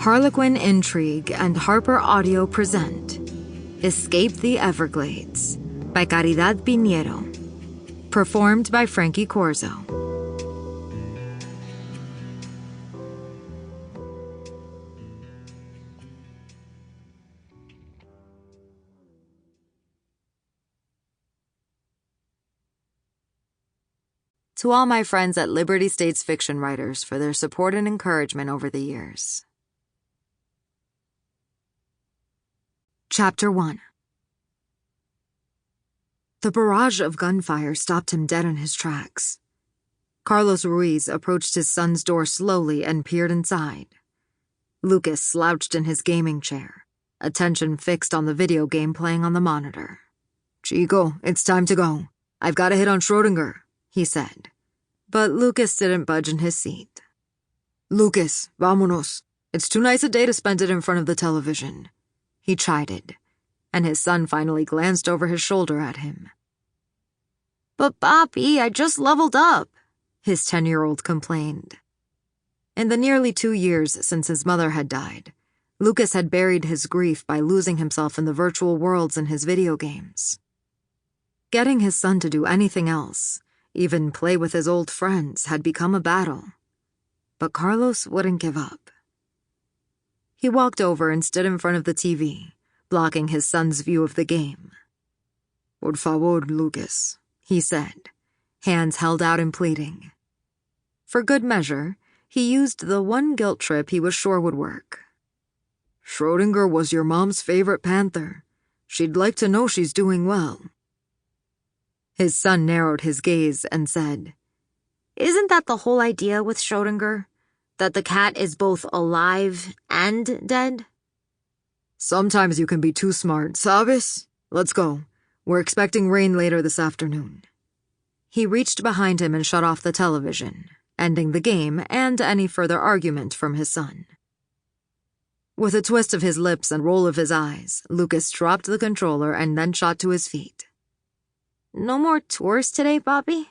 Harlequin Intrigue and Harper Audio present Escape the Everglades by Caridad Piñeiro. Performed by Frankie Corzo. To all my friends at Liberty States Fiction Writers for their support and encouragement over the years. Chapter 1. The barrage of gunfire stopped him dead in his tracks. Carlos Ruiz approached his son's door slowly and peered inside. Lucas slouched in his gaming chair, attention fixed on the video game playing on the monitor. "Chico, it's time to go. I've got a hit on Schrodinger," he said. But Lucas didn't budge in his seat. "Lucas, vámonos. It's too nice a day to spend it in front of the television," he chided, and his son finally glanced over his shoulder at him. "But Papi, I just leveled up," his 10-year-old complained. In the nearly 2 years since his mother had died, Lucas had buried his grief by losing himself in the virtual worlds in his video games. Getting his son to do anything else, even play with his old friends, had become a battle. But Carlos wouldn't give up. He walked over and stood in front of the TV, blocking his son's view of the game. "Por favor, Lucas," he said, hands held out in pleading. For good measure, he used the one guilt trip he was sure would work. "Schrodinger was your mom's favorite panther. She'd like to know she's doing well." His son narrowed his gaze and said, "Isn't that the whole idea with Schrodinger? That the cat is both alive and dead?" "Sometimes you can be too smart, ¿sabes? Let's go. We're expecting rain later this afternoon." He reached behind him and shut off the television, ending the game and any further argument from his son. With a twist of his lips and roll of his eyes, Lucas dropped the controller and then shot to his feet. "No more tours today, Papi?"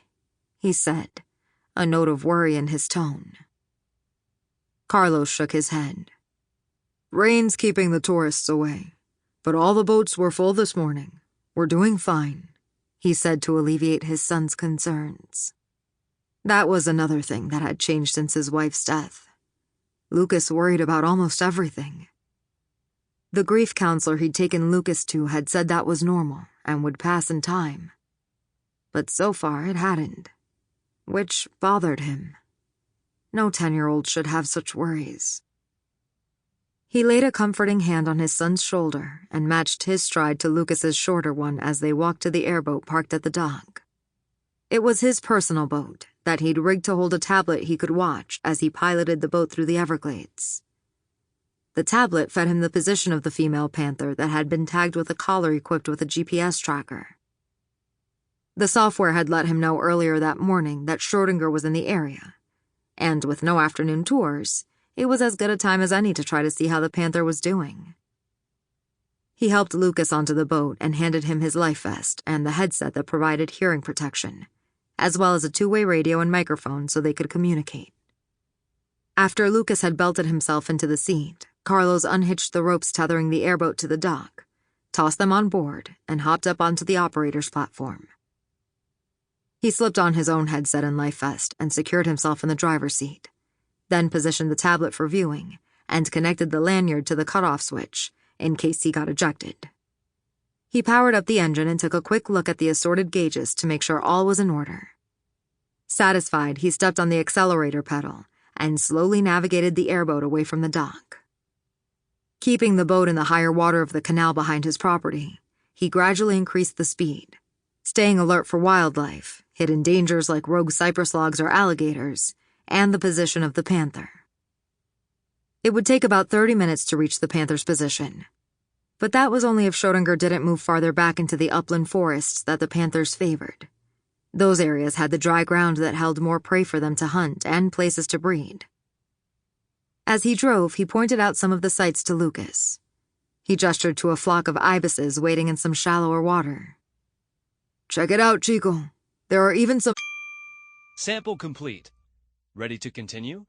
he said, a note of worry in his tone. Carlos shook his head. "Rain's keeping the tourists away, but all the boats were full this morning. We're doing fine," he said to alleviate his son's concerns. That was another thing that had changed since his wife's death. Lucas worried about almost everything. The grief counselor he'd taken Lucas to had said that was normal and would pass in time. But so far it hadn't, which bothered him. No 10-year-old should have such worries. He laid a comforting hand on his son's shoulder and matched his stride to Lucas's shorter one as they walked to the airboat parked at the dock. It was his personal boat that he'd rigged to hold a tablet he could watch as he piloted the boat through the Everglades. The tablet fed him the position of the female panther that had been tagged with a collar equipped with a GPS tracker. The software had let him know earlier that morning that Schrodinger was in the area, and with no afternoon tours, it was as good a time as any to try to see how the panther was doing. He helped Lucas onto the boat and handed him his life vest and the headset that provided hearing protection, as well as a two-way radio and microphone so they could communicate. After Lucas had belted himself into the seat, Carlos unhitched the ropes tethering the airboat to the dock, tossed them on board, and hopped up onto the operator's platform. He slipped on his own headset and life vest and secured himself in the driver's seat, then positioned the tablet for viewing and connected the lanyard to the cutoff switch in case he got ejected. He powered up the engine and took a quick look at the assorted gauges to make sure all was in order. Satisfied, he stepped on the accelerator pedal and slowly navigated the airboat away from the dock. Keeping the boat in the higher water of the canal behind his property, he gradually increased the speed, staying alert for wildlife, hidden dangers like rogue cypress logs or alligators, and the position of the panther. It would take about 30 minutes to reach the panther's position, but that was only if Schrodinger didn't move farther back into the upland forests that the panthers favored. Those areas had the dry ground that held more prey for them to hunt and places to breed. As he drove, he pointed out some of the sights to Lucas. He gestured to a flock of ibises wading in some shallower water. "Check it out, Chico. There are even some..." Sample complete. Ready to continue?